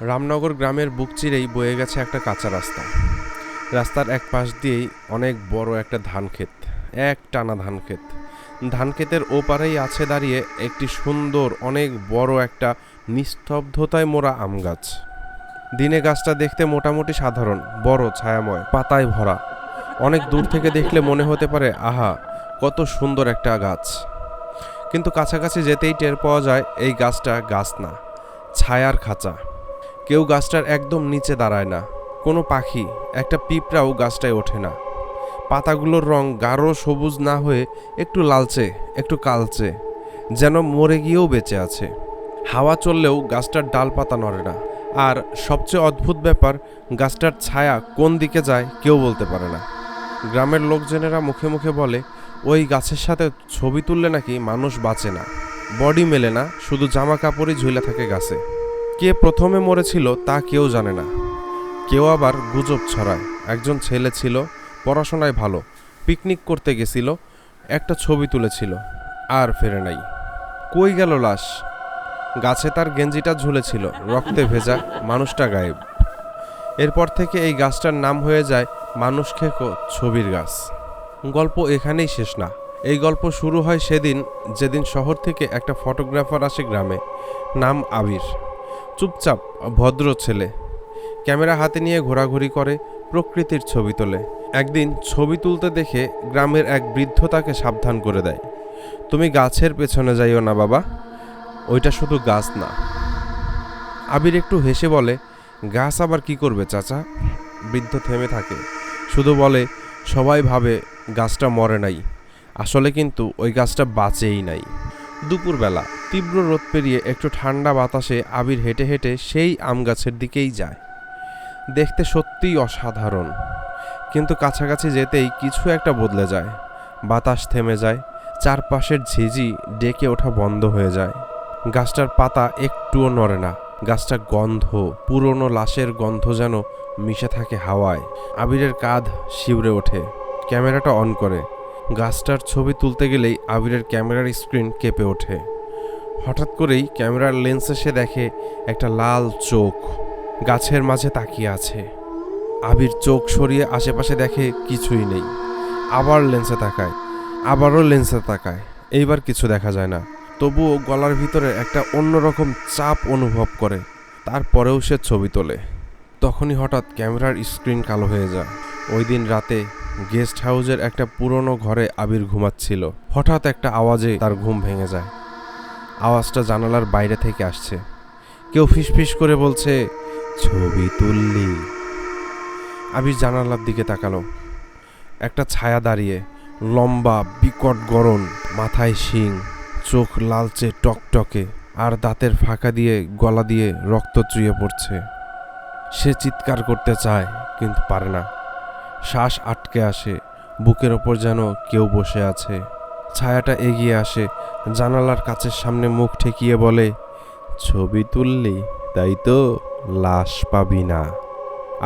রামনগর গ্রামের বুক চিরেই বয়ে গেছে একটা কাঁচা রাস্তা। রাস্তার এক পাশ দিয়েই অনেক বড় একটা ধান ক্ষেত, এক টানা ধান ক্ষেত। ধান ক্ষেতের ওপারেই আছে দাঁড়িয়ে একটি সুন্দর অনেক বড় একটা নিস্তব্ধতায় মোড়া আম গাছ। দিনে গাছটা দেখতে মোটামুটি সাধারণ, বড়, ছায়াময়, পাতায় ভরা। অনেক দূর থেকে দেখলে মনে হতে পারে আহা, কত সুন্দর একটা গাছ। কিন্তু কাছাকাছি যেতেই টের পাওয়া যায় এই গাছটা গাছ না, ছায়ার খাঁচা। কেউ গাছটার একদম নিচে দাঁড়ায় না, কোনো পাখি, একটা পিঁপড়াও গাছটায় ওঠে না। পাতাগুলোর রং গাঢ় সবুজ না হয়ে একটু লালচে, একটু কালচে, যেন মরে গিয়েও বেঁচে আছে। হাওয়া চললেও গাছটার ডালপাতা নড়ে না। আর সবচেয়ে অদ্ভুত ব্যাপার, গাছটার ছায়া কোন দিকে যায় কেউ বলতে পারে না। গ্রামের লোকজনেরা মুখে মুখে বলে ওই গাছের সাথে ছবি তুললে নাকি মানুষ বাঁচে না, বডি মেলে না, শুধু জামা কাপড়ই ঝুলে থাকে গাছে। কে প্রথমে মরেছিল তা কেউ জানে না। কেউ আবার গুজব ছড়ায় একজন ছেলে ছিল, পড়াশোনায় ভালো, পিকনিক করতে গেছিল, একটা ছবি তুলেছিল, আর ফেরে নাই। কই গেল লাশ? গাছে তার গেঞ্জিটা ঝুলেছিল, রক্তে ভেজা, মানুষটা গায়েব। এরপর থেকে এই গাছটার নাম হয়ে যায় মানুষ খেকো ছবির গাছ। গল্প এখানেই শেষ না। এই গল্প শুরু হয় সেদিন যেদিন শহর থেকে একটা ফটোগ্রাফার আসে গ্রামে। নাম আবির। চুপচাপ ভদ্র ছেলে, ক্যামেরা হাতে নিয়ে ঘোরাঘুরি করে, প্রকৃতির ছবি তোলে। একদিন ছবি তুলতে দেখে গ্রামের এক বৃদ্ধ তাকে সাবধান করে দেয়, তুমি গাছের পেছনে যাইও না বাবা, ওইটা শুধু গাছ না। আবির একটু হেসে বলে, গাছ আবার কি করবে চাচা? বৃদ্ধ থেমে থাকে, শুধু বলে, সবাই ভাবে গাছটা মরে নাই, আসলে কিন্তু ওই গাছটা বাঁচেই নাই। দুপুরবেলা তীব্র রোদ পেরিয়ে একটু ঠান্ডা বাতাসে আবির হেঁটে হেঁটে সেই আম গাছের দিকেই যায়। দেখতে সত্যিই অসাধারণ, কিন্তু কাছাকাছি যেতেই কিছু একটা বদলে যায়। বাতাস থেমে যায়, চারপাশের ঝিঝি ডেকে ওঠা বন্ধ হয়ে যায়। গাছটার পাতা একটুও নড়ে না। গাছটা গন্ধ, পুরনো লাশের গন্ধ যেন মিশে থাকে হাওয়ায়। আবিরের কাঁধ শিউরে ওঠে, ক্যামেরাটা অন করে। গাছটার ছবি তুলতে গেলেই আবিরের ক্যামেরার স্ক্রিন কেঁপে ওঠে। হঠাৎ করেই ক্যামেরার লেন্সে সে দেখে একটা লাল চোখ গাছের মাঝে তাকিয়ে আছে। আবির চোখ সরিয়ে আশেপাশে দেখে কিছুই নেই। আবার লেন্সে তাকায়, আবারও লেন্সে তাকায়, এইবার কিছু দেখা যায় না। তবুও গলার ভিতরে একটা অন্যরকম চাপ অনুভব করে। তারপরেও সে ছবি তোলে। তখনই হঠাৎ ক্যামেরার স্ক্রিন কালো হয়ে যায়। ওই দিন রাতে গেস্ট হাউসের একটা পুরনো ঘরে আবির ঘুমাচ্ছিল। হঠাৎ একটা আওয়াজে তার ঘুম ভেঙে যায়। আওয়াজটা জানালার বাইরে থেকে আসছে। কেউ ফিসফিস করে বলছে, ছবি তুললি? আবির জানালার দিকে তাকালো। একটা ছায়া দাঁড়িয়ে, লম্বা, বিকট গড়ন, মাথায় শিং, চোখ লালচে টকটকে, আর দাঁতের ফাঁকা দিয়ে গলা দিয়ে রক্ত চুইয়ে পড়ছে। সে চিৎকার করতে চায় কিন্তু পারে না। শ্বাস আটকে আসে, বুকের ওপর যেন কেউ বসে আছে। ছায়াটা এগিয়ে আসে, জানালার কাচের সামনে মুখ ঠেকিয়ে বলে, ছবি তুললি তাই তো, লাশ পাবি না।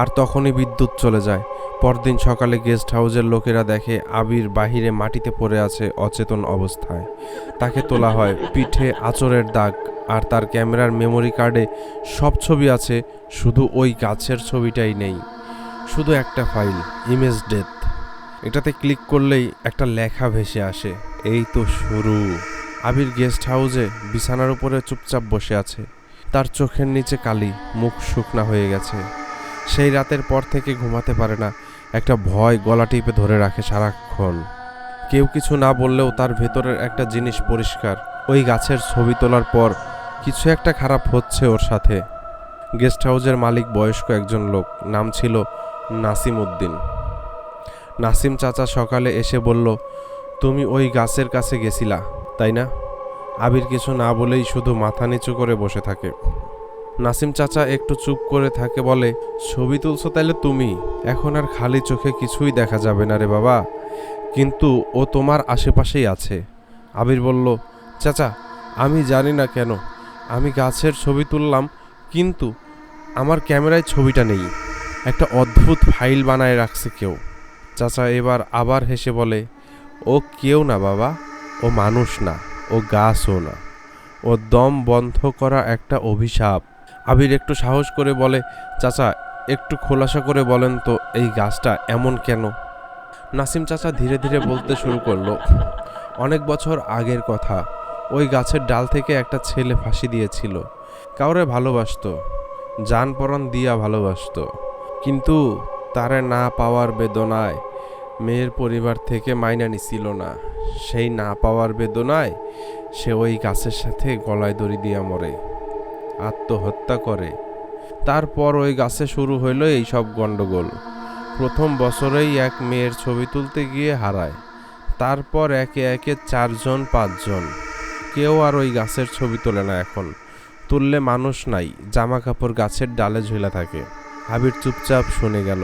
আর তখনই বিদ্যুৎ চলে যায়। পরদিন সকালে গেস্ট হাউসের লোকেরা দেখে আবির বাহিরে মাটিতে পড়ে আছে অচেতন অবস্থায়। তাকে তোলা হয়, পিঠে আঁচড়ের দাগ, আর তার ক্যামেরার মেমোরি কার্ডে সব ছবি আছে, শুধু ওই গাছের ছবিটাই নেই। শুধু একটা ফাইল, ইমেজ ডেথ। এটাতে ক্লিক করলেই একটা লেখা ভেসে আসে, এই তো শুরু। আবির গেস্ট হাউসে বিছানার উপরে চুপচাপ বসে আছে। তার চোখের নিচে কালি, মুখ শুকনা হয়ে গেছে। সেই রাতের পর থেকে ঘুমাতে পারে না। একটা ভয় গলা টিপে ধরে রাখে সারাক্ষণ। কেউ কিছু না বললেও তার ভেতরের একটা জিনিস পরিষ্কার, ওই গাছের ছবি তোলার পর কিছু একটা খারাপ হচ্ছে ওর সাথে। গেস্ট হাউসের মালিক বয়স্ক একজন লোক, নাম ছিল নাসিম উদ্দিন। নাসিম চাচা সকালে এসে বলল, তুমি ওই গাছের কাছে গেছিলা তাই না? আবির কিছু না বলেই শুধু মাথা নিচু করে বসে থাকে। নাসিম চাচা একটু চুপ করে থাকে, বলে, ছবি তুলছো তাইলে তুমি? এখন আর খালি চোখে কিছুই দেখা যাবে না রে বাবা, কিন্তু ও তোমার আশেপাশেই আছে। আবির বলল, চাচা আমি জানি না কেন আমি গাছের ছবি তুললাম, কিন্তু আমার ক্যামেরায় ছবিটা নেই। একটা অদ্ভুত ফাইল বানায় রাখছে কেউ। চাচা এবার আবার হেসে বলে, ও কেউ না বাবা, ও মানুষ না, ও গাছও না, ও দম বন্ধ করা একটা অভিশাপ। আবির একটু সাহস করে বলে, চাচা একটু খোলাসা করে বলেন তো এই গাছটা এমন কেন? নাসিম চাচা ধীরে ধীরে বলতে শুরু করলো, অনেক বছর আগের কথা। ওই গাছের ডাল থেকে একটা ছেলে ফাঁসি দিয়েছিল। কাউরে ভালোবাসতো, জান পরাণ দিয়া ভালোবাসতো, কিন্তু তারে না পাওয়ার বেদনায় মেয়ের পরিবার থেকে মাইনা নিছিল না। সেই না পাওয়ার বেদনায় সে ওই গাছের সাথে গলায় দড়ি দিয়া মরে, আত্মহত্যা করে। তারপর ওই গাছে শুরু হইল এই সব গন্ডগোল। প্রথম বছরেই এক মেয়ের ছবি তুলতে গিয়ে হারায়। তারপর একে একে 4জন 5জন। কেউ আর ওই গাছের ছবি তোলে না এখন। তুললে মানুষ নাই, জামা কাপড় গাছের ডালে ঝুলে থাকে। আবির চুপচাপ শুনে গেল।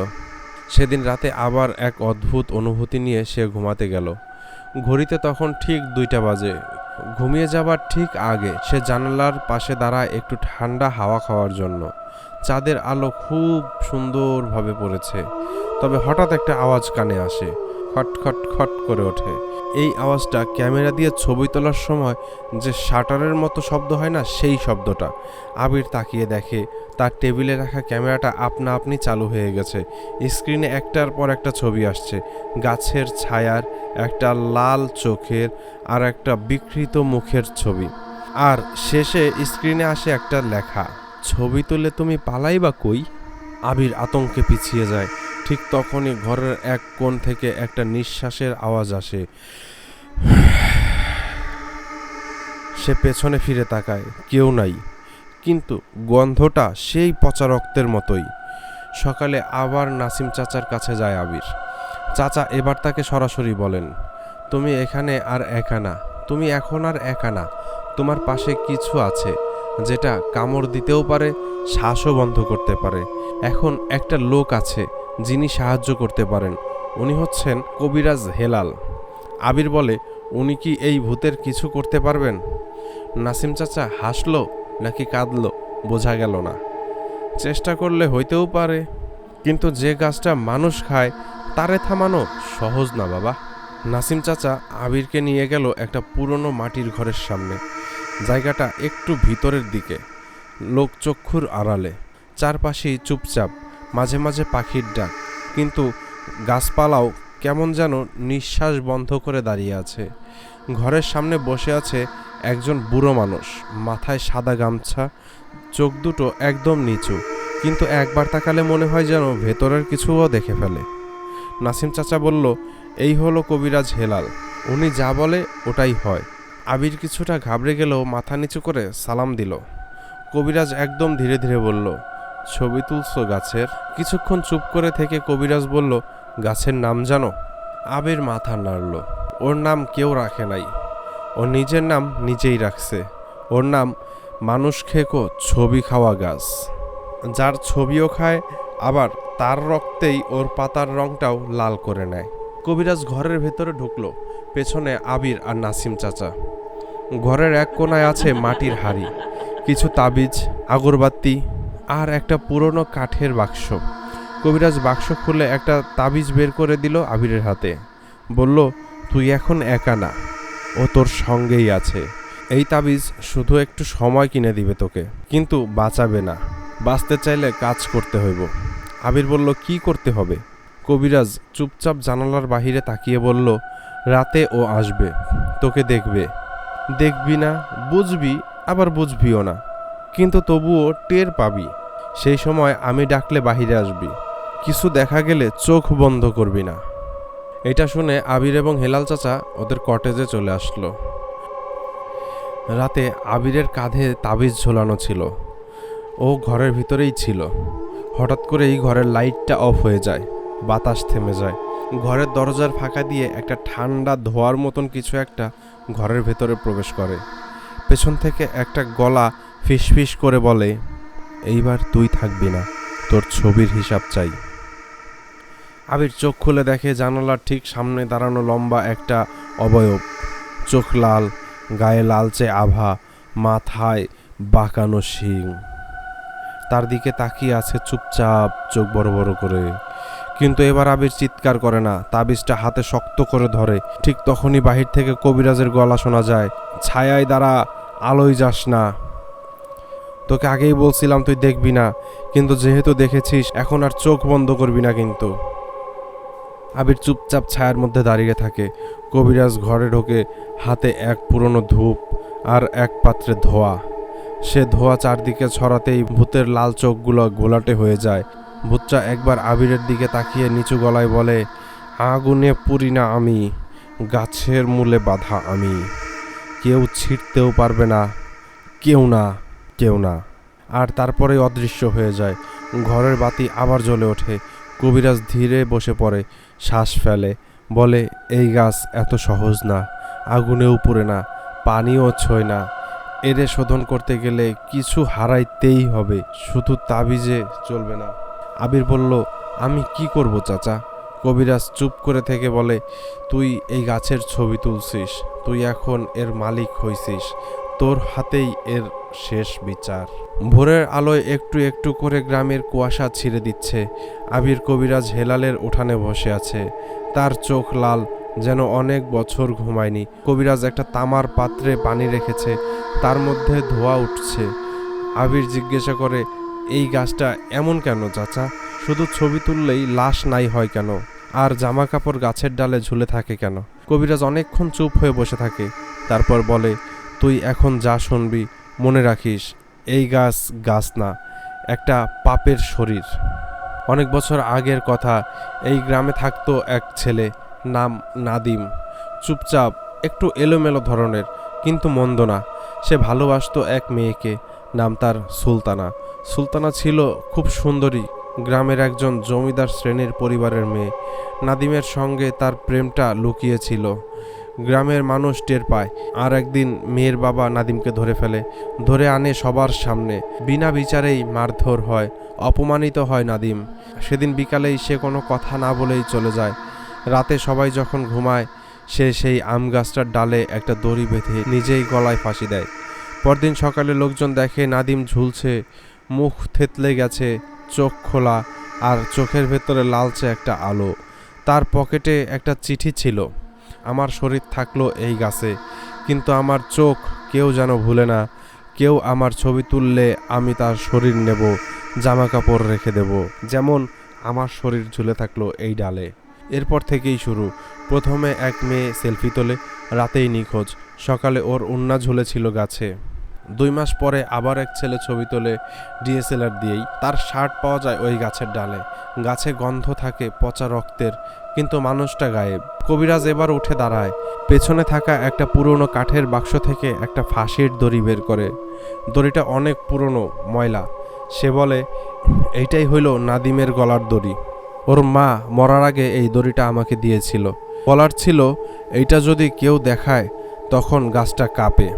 সেদিন রাতে আবার এক অদ্ভুত অনুভূতি নিয়ে সে ঘুমাতে গেল। ঘড়িতে তখন ঠিক 2টা বাজে। ঘুমিয়ে যাবার ঠিক আগে সে জানালার পাশে দাঁড়ায় একটু ঠান্ডা হাওয়া খাওয়ার জন্য। চাঁদের আলো খুব সুন্দরভাবে পড়েছে। তবে হঠাৎ একটা আওয়াজ কানে আসে, খট খট খট করে ওঠে। এই আওয়াজটা ক্যামেরা দিয়ে ছবি তোলার সময় যে শাটারের মতো শব্দ হয় না, সেই শব্দটা। আবির তাকিয়ে দেখে তার টেবিলে রাখা ক্যামেরাটা আপনা আপনি চালু হয়ে গেছে। স্ক্রিনে একটার পর একটা ছবি আসছে, গাছের ছায়ার, একটা লাল চোখের, আর একটা বিকৃত মুখের ছবি। আর শেষে স্ক্রিনে আসে একটা লেখা, ছবি তুলে তুমি পালাইবা কই? আবির আতঙ্কে পিছিয়ে যায়। ঠিক তখনই ঘরের এক কোণ থেকে একটা নিঃশ্বাসের আওয়াজ আসে। সে পেছনে ফিরে তাকায়, কেউ নাই, কিন্তু গন্ধটা সেই পচা রক্তের মতোই। সকালে আবার নাসিম চাচার কাছে যায় আবির। চাচা এবার তাকে সরাসরি বলেন, তুমি এখানে আর একা না, তুমি এখন আর একা না। তোমার পাশে কিছু আছে যেটা কামড় দিতেও পারে, শ্বাসও বন্ধ করতে পারে। এখন একটা লোক আছে যিনি সাহায্য করতে পারেন। উনি হচ্ছেন কবিরাজ হেলাল। আবির বলে, উনি কি এই ভূতের কিছু করতে পারবেন? নাসিম চাচা হাসলো নাকি কাঁদলো বোঝা গেল না। চেষ্টা করলে হইতেও পারে, কিন্তু যে গাছটা মানুষ খায় তারে থামানো সহজ না বাবা। নাসিম চাচা আবিরকে নিয়ে গেল একটা পুরনো মাটির ঘরের সামনে। জায়গাটা একটু ভিতরের দিকে, লোকচক্ষুর আড়ালে। চারপাশেই চুপচাপ, মাঝে মাঝে পাখির ডাক, কিন্তু গাছপালাও কেমন যেন নিঃশ্বাস বন্ধ করে দাঁড়িয়ে আছে। ঘরের সামনে বসে আছে একজন বুড়ো মানুষ, মাথায় সাদা গামছা, চোখ দুটো একদম নিচু, কিন্তু একবার তাকালে মনে হয় যেন ভেতরের কিছুও দেখে ফেলে। নাসিম চাচা বলল, এই হলো কবিরাজ হেলাল, উনি যা বলে ওটাই হয়। আবির কিছুটা ঘাবড়ে গেলেও মাথা নিচু করে সালাম দিল। কবিরাজ একদম ধীরে ধীরে বলল, ছবি তুলছো গাছের? কিছুক্ষণ চুপ করে থেকে কবিরাজ বলল, গাছের নাম জানো? আবির মাথা নাড়ল। ওর নাম কেউ রাখে নাই, ও নিজের নাম নিজেই রাখছে। ওর নাম মানুষ খেকো ছবি খাওয়া গাছ, যার ছবিও খায়, আবার তার রক্তেই ওর পাতার রংটাও লাল করে নেয়। কবিরাজ ঘরের ভেতরে ঢুকলো, পেছনে আবির আর নাসিম চাচা। ঘরের এক কোণায় আছে মাটির হাড়ি, কিছু তাবিজ, আগরবাতি আর একটা পুরনো কাঠের বাক্স। কবিরাজ বাক্স খুলে একটা তাবিজ বের করে দিল আবিরের হাতে। বলল, তুই এখন একা না, ও তোর সঙ্গেই আছে। এই তাবিজ শুধু একটু সময় কিনে দিবে তোকে, কিন্তু বাঁচাবে না। বাঁচতে চাইলে কাজ করতে হইব। আবির বলল, কি করতে হবে? কবিরাজ চুপচাপ জানালার বাহিরে তাকিয়ে বলল, রাতে ও আসবে, তোকে দেখবে। দেখবি না, বুঝবি, আবার বুঝবিও না, কিন্তু তবুও টের পাবি। সেই সময় আমি ডাকলে বাহিরে আসবি। কিছু দেখা গেলে চোখ বন্ধ করবি না। এটা শুনে আবির এবং হেলাল চাচা ওদের কটেজে চলে আসলো। রাতে আবিরের কাঁধে তাবিজ ঝোলানো ছিল, ও ঘরের ভিতরেই ছিল। হঠাৎ করে এই ঘরের লাইটটা অফ হয়ে যায়, বাতাস থেমে যায়। ঘরের দরজার ফাঁকা দিয়ে একটা ঠান্ডা ধোয়ার মতন কিছু একটা ঘরের ভেতরে প্রবেশ করে। পেছন থেকে একটা গলা ফিসফিস করে বলে, এইবার তুই থাকবি না, তোর ছবির হিসাব চাই। আবির চোখ খুলে দেখে জানালার ঠিক সামনে দাঁড়ানো লম্বা একটা অবয়ব, চোখ লাল, গায়ে লালচে আভা, মাথায় বাঁকানো শিং। তার দিকে তাকিয়ে আছে চুপচাপ, চোখ বড় বড় করে। কিন্তু এবার আবির চিৎকার করে না, তাবিজটা হাতে শক্ত করে ধরে। ঠিক তখনই বাহির থেকে কবিরাজের গলা শোনা যায়, ছায়ায় দাঁড়া, আলোয় যাস না। তোকে আগেই বলছিলাম তুই দেখবি না, কিন্তু যেহেতু দেখেছিস এখন আর চোখ বন্ধ করবি না কিন্তু। আবির চুপচাপ ছায়ার মধ্যে দাঁড়িয়ে থাকে। কবিরাজ ঘরে ঢোকে, হাতে এক পুরনো ধূপ আর এক পাত্রে ধোঁয়া। সে ধোঁয়া চারদিকে ছড়াতেই ভূতের লাল চোখগুলো ঘোলাটে হয়ে যায়। ভূতটা একবার আবিরের দিকে তাকিয়ে নিচু গলায় বলে, আগুনে পুরি না আমি, গাছের মূলে বাঁধা আমি, কেউ ছিঁড়তেও পারবে না, কেউ না, কেউ না। আর তারপরে অদৃশ্য হয়ে যায়। ঘরের বাতি আবার জ্বলে ওঠে। কবিরাজ ধীরে বসে পড়ে, শ্বাস ফেলে, বলে, এই গাছ এত সহজ না, আগুনেও পুড়ে না, পানিও ছোঁয় না। এরে শোধন করতে গেলে কিছু হারাইতেই হবে, শুধু তাবিজে চলবে না। আবির বলল, আমি কি করব চাচা? কবিরাজ চুপ করে থেকে বলে, তুই এই গাছের ছবি তুলছিস, তুই এখন এর মালিক হইছিস, তোর হাতেই এর শেষ বিচার। ভোরের আলোয় একটু একটু করে গ্রামের কুয়াশা ছিঁড়ে দিচ্ছে। আবির কবিরাজ হেলালের উঠানে বসে আছে। তার চোখ লাল, যেন অনেক বছর ঘুমায়নি। কবিরাজ একটা তামার পাত্রে পানি রেখেছে, তার মধ্যে ধোঁয়া উঠছে। আবির জিজ্ঞাসা করে, এই গাছটা এমন কেন চাচা? শুধু ছবি তুললেই লাশ নাই হয় কেন? আর জামা কাপড় গাছের ডালে ঝুলে থাকে কেন? কবিরাজ অনেকক্ষণ চুপ হয়ে বসে থাকে, তারপর বলে, তুই এখন যা শুনবি মনে রাখিস, এই গাছ গাছ না, একটা পাপের শরীর। অনেক বছর আগের কথা। এই গ্রামে থাকতো এক ছেলে, নাম নাদিম। চুপচাপ, একটু এলোমেলো ধরনের, কিন্তু মন্দ না। সে ভালোবাসতো এক মেয়েকে, নাম তার সুলতানা। সুলতানা ছিল খুব সুন্দরী, গ্রামের একজন জমিদার শ্রেণীর পরিবারের মেয়ে। নাদিমের সঙ্গে তার প্রেমটা লুকিয়েছিল। গ্রামের মানুষ টের পায়, আর একদিন মেয়ের বাবা নাদিমকে ধরে ফেলে, ধরে আনে সবার সামনে। বিনা বিচারেই মারধর হয়, অপমানিত হয় নাদিম। সেদিন বিকালেই সে কোনো কথা না বলেই চলে যায়। রাতে সবাই যখন ঘুমায়, সে সেই আম গাছটার ডালে একটা দড়ি বেঁধে নিজেই গলায় ফাঁসি দেয়। পরদিন সকালে লোকজন দেখে নাদিম ঝুলছে, মুখ থেতলে গেছে, চোখ খোলা, আর চোখের ভেতরে লালচে একটা আলো। তার পকেটে একটা চিঠি ছিল, আমার শরীর থাকলো এই গাছে, কিন্তু আমার চোখ কেউ যেন ভুলে না। কেউ আমার ছবি তুললে আমি তার শরীর নেব, জামা কাপড় রেখে দেব, যেমন আমার শরীর ঝুলে থাকলো এই ডালে। এরপর থেকেই শুরু। প্রথমে এক মেয়ে সেলফি তোলে, রাতেই নিখোঁজ, সকালে ওর ওড়না ঝুলেছিল গাছে। 2 মাস পরে আবার এক ছেলে ছবি তোলে ডিএসএলআর দিয়েই, তার শার্ট পাওয়া যায় ওই গাছের ডালে। গাছে গন্ধ থাকে পচা রক্তের, কিন্তু মানুষটা গায়েব। কবিরাজ এবার উঠে দাঁড়ায়, পেছনে থাকা একটা পুরনো কাঠের বাক্স থেকে একটা ফাঁসির দড়ি বের করে। দড়িটা অনেক পুরনো, ময়লা। সে বলে, এইটাই হইল নাদিমের গলার দড়ি। ওর মা মরার আগে এই দড়িটা আমাকে দিয়েছিল। বলার ছিল, এইটা যদি কেউ দেখায় তখন গাছটা কাঁপে।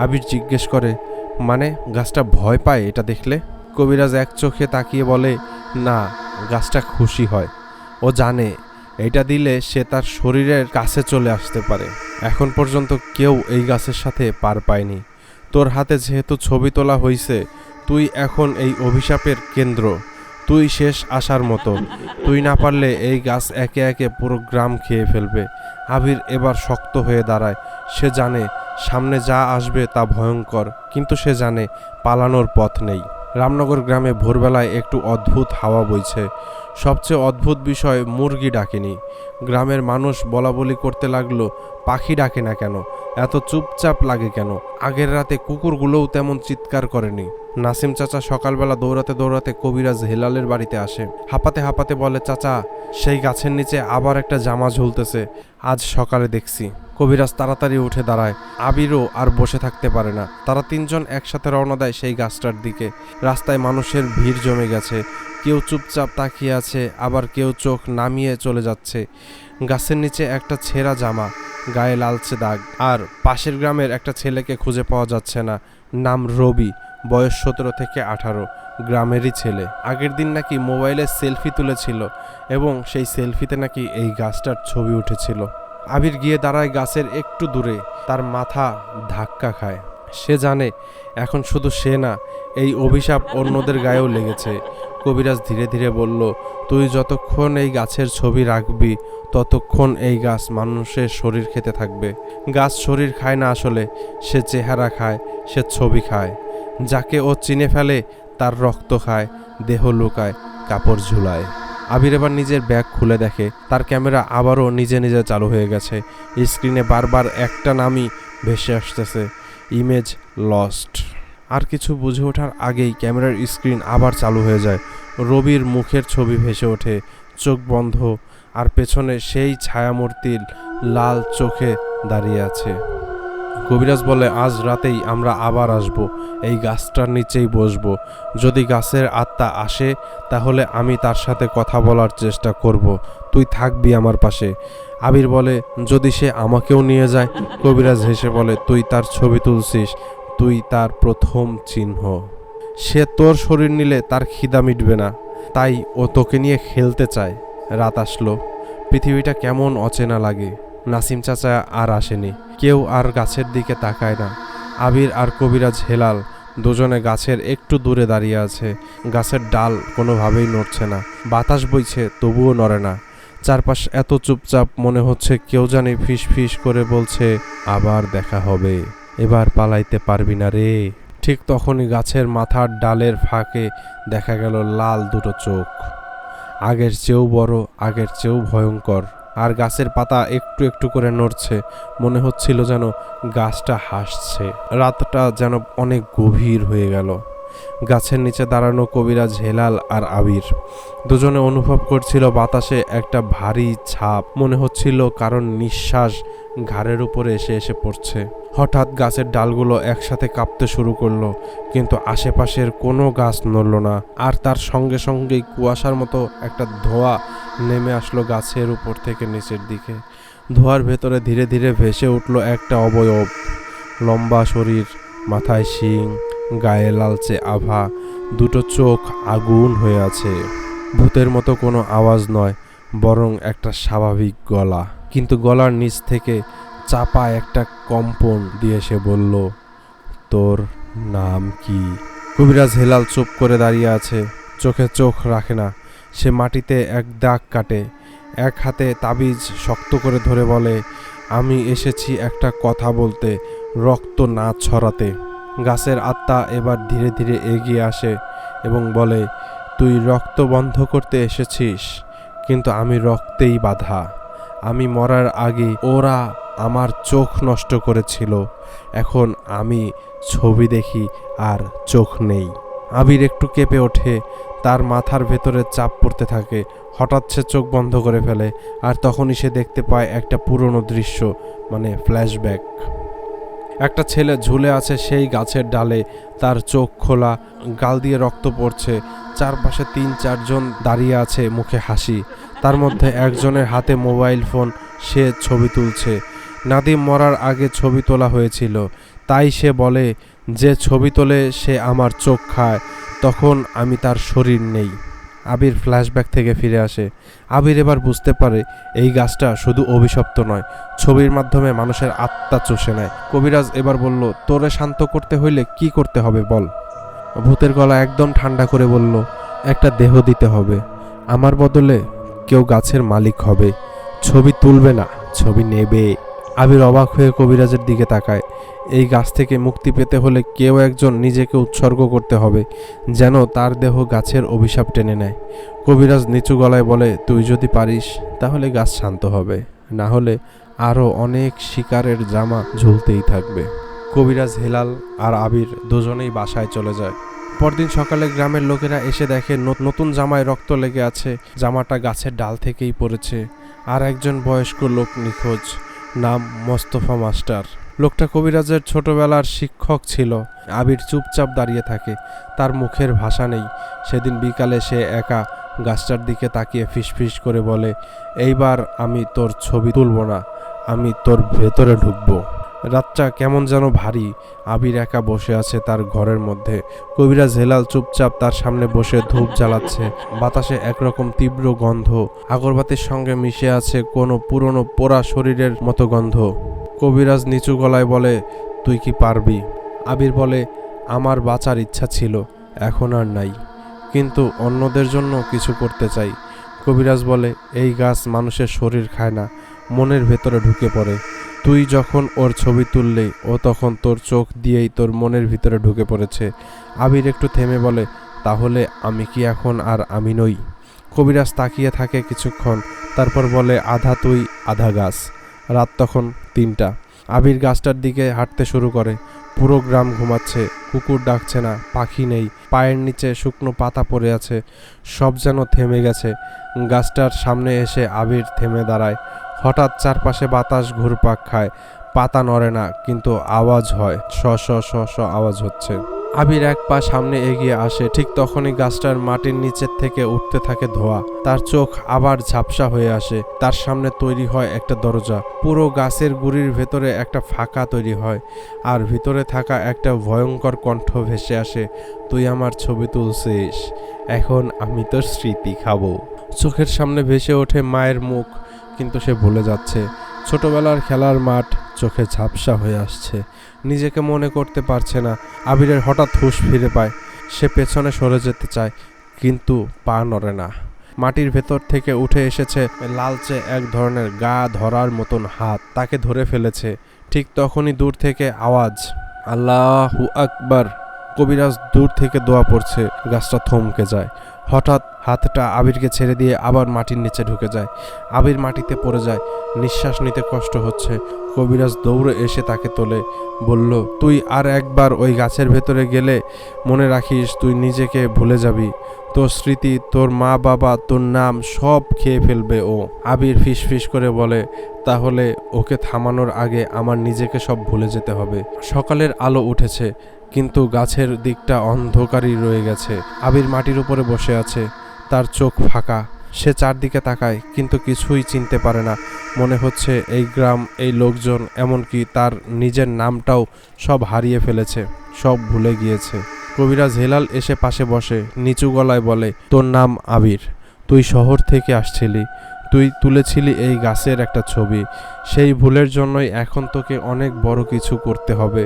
আবির জিজ্ঞেস করে, মানে গাছটা ভয় পায় এটা দেখলে? কবিরাজ এক চোখে তাকিয়ে বলে, না, গাছটা খুশি হয়। ও জানে এটা দিলে সে তার শরীরের কাছে চলে আসতে পারে। এখন পর্যন্ত কেউ এই গাছের সাথে পার পায়নি। তোর হাতে যেহেতু ছবি তোলা হইছে, তুই এখন এই অভিশাপের কেন্দ্র। তুই শেষ আসার মতো। তুই না পারলে এই গাছ একে একে পুরো গ্রাম খেয়ে ফেলবে। আবির এবার শক্ত হয়ে দাঁড়ায়। সে জানে সামনে যা আসবে তা ভয়ঙ্কর, কিন্তু সে জানে পালানোর পথ নেই। রামনগর গ্রামে ভোরবেলায় একটু অদ্ভুত হাওয়া বইছে। সবচেয়ে অদ্ভুত বিষয়, মুরগি ডাকেনি। গ্রামের মানুষ বলাবলি করতে লাগলো, পাখি ডাকে না কেন, এত চুপচাপ লাগে কেন? আগের রাতে কুকুরগুলোও তেমন চিৎকার করেনি। নাসিম চাচা সকালবেলা দৌড়াতে দৌড়াতে কবিরাজ হেলালের বাড়িতে আসে। হাঁপাতে হাঁপাতে বলে, চাচা, সেই গাছের নিচে আবার একটা জামা ঝুলতেছে, আজ সকালে দেখছি। কবিরাজ তাড়াতাড়ি উঠে দাঁড়ায়। আবিরও আর বসে থাকতে পারে না। তারা 3 জন একসাথে রওনা দেয় সেই গাছটার দিকে। রাস্তায় মানুষের ভিড় জমে গেছে। কেউ চুপচাপ তাকিয়ে আছে, আবার কেউ চোখ নামিয়ে চলে যাচ্ছে। গাছের নিচে একটা ছেঁড়া জামা, গায়ে লালচে দাগ। আর পাশের গ্রামের একটা ছেলেকে খুঁজে পাওয়া যাচ্ছে না। নাম রবি, বয়স 17 থেকে 18, গ্রামেরই ছেলে। আগের দিন নাকি মোবাইলে সেলফি তুলেছিল এবং সেই সেলফিতে নাকি এই গাছটার ছবি উঠেছিল। আবির গিয়ে দাঁড়ায় গাছের একটু দূরে। তার মাথা ধাক্কা খায়। সে জানে এখন শুধু সে না, এই অভিশাপ অন্যদের গায়েও লেগেছে। কবিরাজ ধীরে ধীরে বলল, তুই যতক্ষণ এই গাছের ছবি রাখবি ততক্ষণ এই গাছ মানুষের শরীর খেতে থাকবে। গাছ শরীর খায় না আসলে, সে চেহারা খায়, সে ছবি খায়। যাকে ও চিনে ফেলে তার রক্ত খায়, দেহ লুকায়, কাপড় ঝুলায়। আবির এবার নিজের ব্যাগ খুলে দেখে তার ক্যামেরা আবারও নিজে নিজে চালু হয়ে গেছে। স্ক্রিনে বারবার একটা নামই ভেসে আসতেছে, ইমেজ লস্ট। আর কিছু বুঝে ওঠার আগেই ক্যামেরার স্ক্রিন আবার চালু হয়ে যায়। রবির মুখের ছবি ভেসে ওঠে, চোখ বন্ধ, আর পেছনে সেই ছায়ামূর্তির লাল চোখে দাঁড়িয়ে আছে। কবিরাজ বলে, আজ রাতেই আমরা আবার আসব, এই গাছটার নিচেই বসবো। যদি গাছের আত্মা আসে তাহলে আমি তার সাথে কথা বলার চেষ্টা করব, তুই থাকবি আমার পাশে। আবির বলে, যদি সে আমাকেও নিয়ে যায়? কবিরাজ হেসে বলে, তুই তার ছবি তুলছিস, তুই তার প্রথম চিহ্ন। সে তোর শরীর নিলে তার খিদা মিটবে না, তাই ও তোকে নিয়ে খেলতে চায়। রাত আসলো, পৃথিবীটা কেমন অচেনা লাগে। নাসিম চাচা আর আসেনি, কেউ আর গাছের দিকে তাকায় না। আবির আর কবিরাজ হেলাল দুজনে গাছের একটু দূরে দাঁড়িয়ে আছে। গাছের ডাল কোনোভাবেই নড়ছে না, বাতাস বইছে তবুও নড়ে না। চারপাশ এত চুপচাপ, মনে হচ্ছে কেউ জানি ফিস ফিস করে বলছে, আবার দেখা হবে, এবার পালাইতে পারবি না রে। ঠিক তখনই গাছের মাথার ডালের ফাঁকে দেখা গেল লাল দুটো চোখ, আগের চেয়েও বড়, আগের চেয়েও ভয়ঙ্কর। আর গাছের পাতা একটু একটু করে নড়ছে, মনে হচ্ছিল যেন গাছটা হাসছে। রাতটা যেন অনেক গভীর হয়ে গেল। গাছের নিচে দাঁড়ানো কবিরাজ, হেলাল আর আবির দুজনে অনুভব করছিল বাতাসে একটা ভারী ছাপ, মনে হচ্ছিল কারণ নিঃশ্বাস ঘাড়ের উপরে এসে এসে পড়ছে। হঠাৎ গাছের ডালগুলো একসাথে কাঁপতে শুরু করলো, কিন্তু আশেপাশের কোনো গাছ নড়ল না। আর তার সঙ্গে সঙ্গেই কুয়াশার মতো একটা ধোঁয়া নেমে আসলো গাছের উপর থেকে নিচের দিকে। ধোঁয়ার ভেতরে ধীরে ধীরে ভেসে উঠল একটা অবয়ব, লম্বা শরীর, মাথায় শিং, গায়ে লালচে আভা, দুটো চোখ আগুন হয়ে আছে। ভূতের মতো কোনো আওয়াজ নয়, বরং একটা স্বাভাবিক গলা। কিন্তু গলার নিচ থেকে চাপা একটা কম্পন দিয়ে সে বলল, তোর নাম কি? কবিরাজ হেলাল চুপ করে দাঁড়িয়ে আছে, চোখে চোখ রাখে না। সে মাটিতে এক দাগ কাটে, এক হাতে তাবিজ শক্ত করে ধরে বলে, আমি এসেছি একটা কথা বলতে, রক্ত না ছড়াতে। গাছের আত্মা এবার ধীরে ধীরে এগিয়ে আসে এবং বলে, তুই রক্ত বন্ধ করতে এসেছিস, কিন্তু আমি রক্তেই বাঁধা। আমি মরার আগে ওরা আমার চোখ নষ্ট করেছিল, এখন আমি ছবি দেখি আর চোখ নেই। আবির একটু কেঁপে ওঠে, তার মাথার ভেতরে চাপ পড়তে থাকে। হঠাৎ সে চোখ বন্ধ করে ফেলে, আর তখনই সে দেখতে পায় একটা পুরনো দৃশ্য, মানে ফ্ল্যাশব্যাক। একটা ছেলে ঝুলে আছে সেই গাছের ডালে, তার চোখ খোলা, গাল দিয়ে রক্ত পড়ছে। চারপাশে ৩-৪ জন দাঁড়িয়ে আছে, মুখে হাসি। তার মধ্যে একজনের হাতে মোবাইল ফোন, সে ছবি তুলছে। নাদিম মরার আগে ছবি তোলা হয়েছিল, তাই সে বলে, যে ছবি তোলে সে আমার চোখ খায়, তখন আমি তার শরীর নেই। আবির ফ্ল্যাশব্যাক থেকে ফিরে আসে। আবির এবার বুঝতে পারে এই গাছটা শুধু অভিশপ্ত নয়, ছবির মাধ্যমে মানুষের আত্মা চষে নেয়। কবিরাজ এবার বলল, তোরে শান্ত করতে হইলে কি করতে হবে বল? ভূতের গলা একদম ঠান্ডা করে বলল, একটা দেহ দিতে হবে, আমার বদলে কেউ গাছের মালিক হবে, ছবি তুলবে না, ছবি নেবে। আবির অবাক হয়ে কবিরাজের দিকে তাকায়। এই গাছ থেকে মুক্তি পেতে হলে কেউ একজন নিজেকে উৎসর্গ করতে হবে, যেন তার দেহ গাছের অভিশাপ টেনে নেয়। কবিরাজ নিচু গলায় বলে, তুই যদি পারিস তাহলে গাছ শান্ত হবে, না হলে আরও অনেক শিকারের জামা ঝুলতেই থাকবে। কবিরাজ, হেলাল আর আবির দুজনেই বাসায় চলে যায়। পরদিন সকালে গ্রামের লোকেরা এসে দেখে নতুন জামায় রক্ত লেগে আছে, জামাটা গাছের ডাল থেকেই পড়েছে। আর একজন বয়স্ক লোক নিখোঁজ, নাম মোস্তফা মাস্টার। লোকটা কবিরাজের ছোটবেলার শিক্ষক ছিল। আবির চুপচাপ দাঁড়িয়ে থাকে, তার মুখের ভাষা নেই। সেদিন বিকালে সে একা গাছটার দিকে তাকিয়ে ফিসফিস করে বলে, এইবার আমি তোর ছবি তুলব না, আমি তোর ভেতরে ঢুকবো। রাতটা কেমন যেন ভারী। আবির একা বসে আছে তার ঘরের মধ্যে। কবিরাজ হেলাল চুপচাপ তার সামনে বসে ধূপ জ্বালাচ্ছে। বাতাসে একরকম তীব্র গন্ধ, আগরবাতির সঙ্গে মিশে আছে কোনো পুরনো পোড়া শরীরের মতো গন্ধ। কবিরাজ নিচু গলায় বলে, তুই কি পারবি? আবির বলে, আমার বাঁচার ইচ্ছা ছিল, এখন আর নাই, কিন্তু অন্যদের জন্য কিছু করতে চাই। কবিরাজ বলে, এই গাছ মানুষের শরীর খায় না, মনের ভেতরে ঢুকে পড়ে। তুই যখন ওর ছবি তুললি ও তখন তোর চোখ দিয়েই তোর মনের ভিতরে ঢুকে পড়েছে। আবির একটু থেমে বলে, তাহলে আমি কি এখন আর আমি নই? কবিরাজ তাকিয়ে থাকে কিছুক্ষণ, তারপর বলে, আধা তুই আধা গাছ। রাত তখন 3টা। আবির গাছটার দিকে হাঁটতে শুরু করে। পুরো গ্রাম ঘুমাচ্ছে, কুকুর ডাকছে না, পাখি নেই, পায়ের নিচে শুকনো পাতা পড়ে আছে, সব যেন থেমে গেছে। গাছটার সামনে এসে আবির থেমে দাঁড়ায়। হঠাৎ চারপাশে বাতাস ঘুরপাক খায়, পাতা নড়ে না, কিন্তু আওয়াজ হয়, শ শ শ শ আওয়াজ হচ্ছে। আবির এক পা সামনে এগিয়ে আসে, ঠিক তখনই গাছটার মাটির নিচের থেকে উঠতে থাকে ধোঁয়া। তার চোখ আবার ঝাপসা হয়ে আসে। তার সামনে তৈরি হয় একটা দরজা। পুরো গাছের গুড়ির ভেতরে একটা ফাঁকা তৈরি হয়, আর ভিতরে থাকা একটা ভয়ঙ্কর কণ্ঠ ভেসে আসে, তুই আমার ছবি তুলছিস, এখন আমি তোর স্মৃতি খাবো। চোখের সামনে ভেসে ওঠে মায়ের মুখ, কিন্তু সে ভুলে যাচ্ছে। ছোটবেলার খেলার মাঠ চোখে ঝাপসা হয়ে আসছে, নিজেকে মনে করতে পারছে না। আবিরের হঠাৎ হুঁশ ফিরে পায়। সে পেছনে সরে যেতে চায়, কিন্তু পা নড়ে না। মাটির ভেতর থেকে উঠে এসেছে লালচে এক ধরনের গা ধরার মতন হাত, তাকে ধরে ফেলেছে। ঠিক তখনই দূর থেকে আওয়াজ, আল্লাহু আকবার। কবিরাজ দূর থেকে দোয়া পড়ছে। গাছটা থমকে যায়। হঠাৎ হাতটা আবিরকে ছেড়ে দিয়ে আবার মাটির নিচে ঢুকে যায়। আবির মাটিতে পড়ে যায়, নিঃশ্বাস নিতে কষ্ট হচ্ছে। কবিরাজ দৌড়ে এসে তাকে তোলে, বলল, তুই আর একবার ওই গাছের ভেতরে গেলে মনে রাখিস তুই নিজেকে ভুলে যাবি, তোর স্মৃতি, তোর মা বাবা, তোর নাম সব খেয়ে ফেলবে ও। আবির ফিসফিস করে বলে, তাহলে ওকে থামানোর আগে আমার নিজেকে সব ভুলে যেতে হবে। সকালের আলো উঠেছে, কিন্তু গাছের দিকটা অন্ধকারই রয়ে গেছে। আবির মাটির উপরে বসে আছে, তার চোখ ফাঁকা। সে চারদিকে তাকায়, কিন্তু কিছুই চিনতে পারে না। মনে হচ্ছে এই গ্রাম, এই লোকজন, এমনকি তার নিজের নামটাও সব হারিয়ে ফেলেছে, সব ভুলে গিয়েছে। কবিরাজ হেলাল এসে পাশে বসে, নিচু গলায় বলে, তোর নাম আবির, তুই শহর থেকে আসছিলি, তুই তুলেছিলি এই গাছের একটা ছবি, সেই ভুলের জন্যই এখন তোকে অনেক বড় কিছু করতে হবে।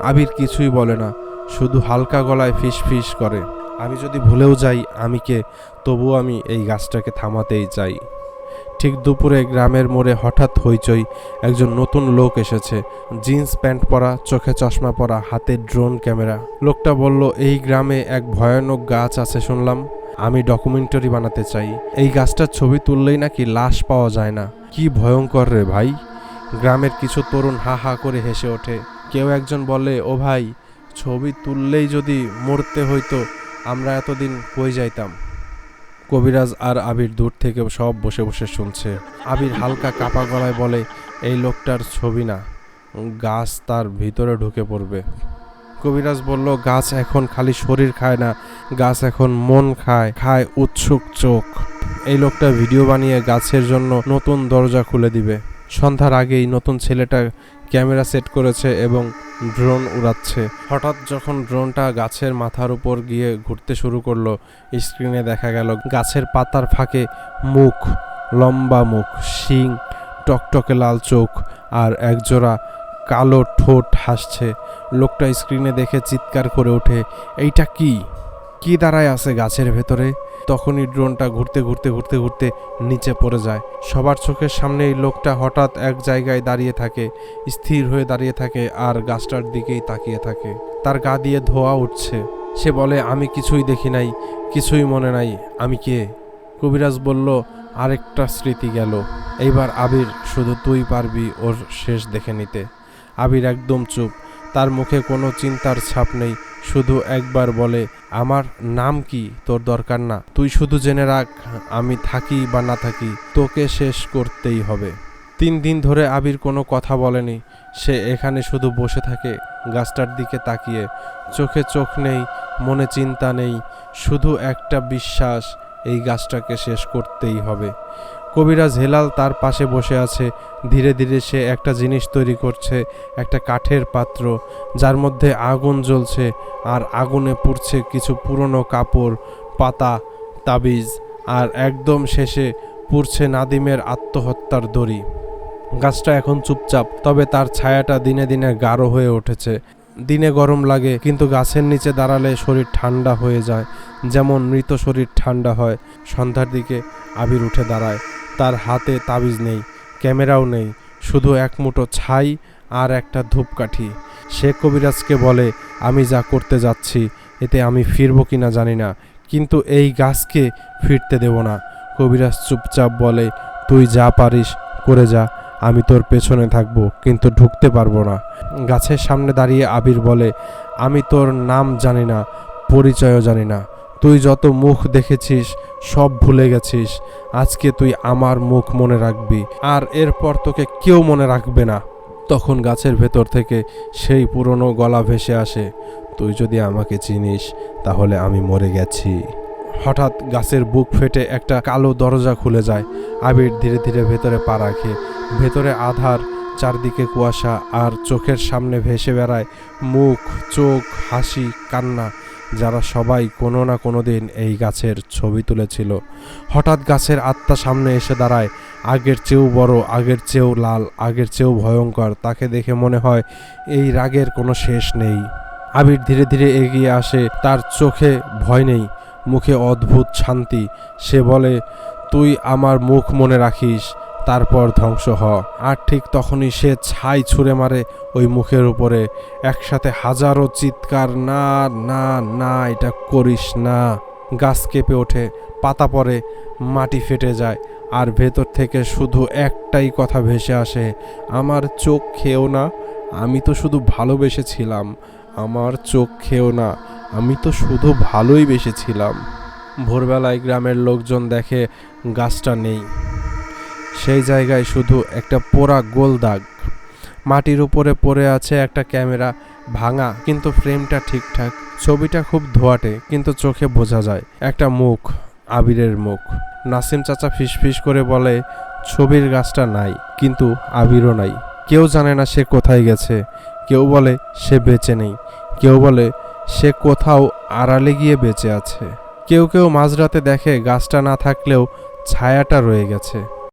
আবির কিছুই বলে না, শুধু হালকা গলায় ফিস ফিস করে, আমি যদি ভুলেও যাই আমি কে, তবুও আমি এই গাছটাকে থামাতেই চাই। ঠিক দুপুরে গ্রামের মোড়ে হঠাৎ হইচই। একজন নতুন লোক এসেছে, জিন্স প্যান্ট পরা, চোখে চশমা পরা, হাতে ড্রোন ক্যামেরা। লোকটা বলল, এই গ্রামে এক ভয়ানক গাছ আছে শুনলাম, আমি ডকুমেন্টারি বানাতে চাই। এই গাছটার ছবি তুললেই নাকি লাশ পাওয়া যায় না। কি ভয়ঙ্কর রে ভাই। গ্রামের কিছু তরুণ হা হা করে হেসে ওঠে। কেউ একজন বলে, ও ভাই, ছবি তুললেই যদি মরতে হইতো আমরা এতদিন কই যাইতাম। কবিরাজ আর আবির দূর থেকে সব বসে বসে শুনছে। আবির হালকা কাপা গলায় বলে, এই লোকটার ছবি না, গাছ তার ভিতরে ঢুকে পড়বে। কবিরাজ বলল, গাছ এখন খালি শরীর খায় না, গাছ এখন মন খায়, খায় উৎসুক চোখ। এই লোকটা ভিডিও বানিয়ে গাছের জন্য নতুন দরজা খুলে দিবে। সন্ধ্যার আগেই নতুন ছেলেটা ক্যামেরা সেট করেছে এবং ড্রোন উড়াচ্ছে। হঠাৎ যখন ড্রোনটা গাছের মাথার উপর গিয়ে ঘুরতে শুরু করলো, স্ক্রিনে দেখা গেল গাছের পাতার ফাঁকে মুখ, লম্বা মুখ, শিং, টকটকে লাল চোখ আর একজোড়া কালো ঠোঁট হাসছে। লোকটা স্ক্রিনে দেখে চিৎকার করে ওঠে, এইটা কি কি দাঁড়ায় আছে গাছের ভেতরে? তখনই ড্রোনটা ঘুরতে ঘুরতে ঘুরতে ঘুরতে নিচে পড়ে যায়। সবার চোখের সামনে এই লোকটা হঠাৎ এক জায়গায় দাঁড়িয়ে থাকে, স্থির হয়ে দাঁড়িয়ে থাকে আর গাছটার দিকেই তাকিয়ে থাকে। তার গা দিয়ে ধোঁয়া উঠছে। সে বলে, আমি কিছুই দেখি নাই, কিছুই মনে নাই, আমি কে? কবিরাজ বলল, আরেকটা স্মৃতি গেল। এইবার আবির, শুধু তুই পারবি ওর শেষ দেখে নিতে। আবির একদম চুপ, তার মুখে কোনো চিন্তার ছাপ নেই। শুধু একবার বলে, আমার নাম কি তোর দরকার না, তুই শুধু জেনে রাখ, আমি থাকি বা না থাকি তোকে শেষ করতেই হবে। 3 দিন ধরে আবির কোনো কথা বলেনি। সে এখানে শুধু বসে থাকে, গাছটার দিকে তাকিয়ে। চোখে চোখ নেই, মনে চিন্তা নেই, শুধু একটা বিশ্বাস, এই গাছটাকে শেষ করতেই হবে। কবিরাজ হেলাল তার পাশে বসে আছে। ধীরে ধীরে সে একটা জিনিস তৈরি করছে, একটা কাঠের পাত্র যার মধ্যে আগুন জ্বলছে, আর আগুনে পুড়ছে কিছু পুরনো কাপড়, পাতা, তাবিজ, আর একদম শেষে পুড়ছে নাদিমের আত্মহত্যার দড়ি। গাছটা এখন চুপচাপ, তবে তার ছায়াটা দিনে দিনে গাঢ় হয়ে উঠেছে। দিনে গরম লাগে, কিন্তু গাছের নিচে দাঁড়ালে শরীর ঠান্ডা হয়ে যায়, যেমন মৃত শরীর ঠান্ডা হয়। সন্ধ্যার দিকে আবির উঠে দাঁড়ায়। তার হাতে তাবিজ নেই, ক্যামেরাও নেই, শুধু এক মুঠো ছাই আর একটা ধূপকাঠি। সে কবিরাজকে বলে, আমি যা করতে যাচ্ছি এতে আমি ফিরবো কিনা জানি না, কিন্তু এই গাছকে ফিরতে দেব না। কবিরাজ চুপচাপ বলে, তুই যা পারিস করে যা, আমি তোর পেছনে থাকবো, কিন্তু ঢুকতে পারবো না। গাছের সামনে দাঁড়িয়ে আবির বলে, আমি তোর নাম জানি না, পরিচয়ও জানি না, তুই যত মুখ দেখেছিস সব ভুলে গেছিস, আজকে তুই আমার মুখ মনে রাখবি, আর এরপর তোকে কেউ মনে রাখবে না। তখন গাছের ভেতর থেকে সেই পুরনো গলা ভেসে আসে, তুই যদি আমাকে চিনিস তাহলে আমি মরে গেছি। হঠাৎ গাছের বুক ফেটে একটা কালো দরজা খুলে যায়। আবির ধীরে ধীরে ভেতরে পা রাখে। ভেতরে আধার, চারদিকে কুয়াশা, আর চোখের সামনে ভেসে বেড়ায় মুখ, চোখ, হাসি, কান্না, যারা সবাই কোনো না কোনো দিন এই গাছের ছবি তুলেছিল। হঠাৎ গাছের আত্মা সামনে এসে দাঁড়ায়, আগের চেয়েও বড়, আগের চেয়েও লাল, আগের চেয়েও ভয়ঙ্কর। তাকে দেখে মনে হয় এই রাগের কোনো শেষ নেই। আবির ধীরে ধীরে এগিয়ে আসে, তার চোখে ভয় নেই, মুখে অদ্ভুত শান্তি। সে বলে, তুই আমার মুখ মনে রাখিস, তারপর ধ্বংস হ। আর ঠিক তখনই সে ছাই ছুঁড়ে মারে ওই মুখের উপরে। একসাথে হাজারো চিৎকার, না না না, এটা করিস না। গাছ কেঁপে ওঠে, পাতা পড়ে, মাটি ফেটে যায়, আর ভেতর থেকে শুধু একটাই কথা ভেসে আসে, আমার চোখ খেও না, আমি তো শুধু ভালোবেসেছিলাম, আমার চোখ খেও না, আমি তো শুধু ভালোই বেসেছিলাম। ভোরবেলায় গ্রামের লোকজন দেখে গাছটা নেই। সেই জায়গায় শুধু একটা পোড়া গোল দাগ। মাটির উপরে পড়ে আছে একটা ক্যামেরা, ভাঙা কিন্তু ফ্রেমটা ঠিকঠাক। ছবিটা খুব ধোয়াটে, কিন্তু চোখে বোঝা যায় একটা মুখ, আবিরের মুখ। নাসিম চাচা ফিসফিস করে বলে, ছবির গাছটা নাই, কিন্তু আবিরও নাই। কেউ জানে না সে কোথায় গেছে। কেউ বলে সে বেঁচে নেই, কেউ বলে সে কোথাও আড়ালে গিয়ে বেঁচে আছে। কেউ কেউ মাঝরাতে দেখে গাছটা না থাকলেও ছায়াটা রয়ে গেছে।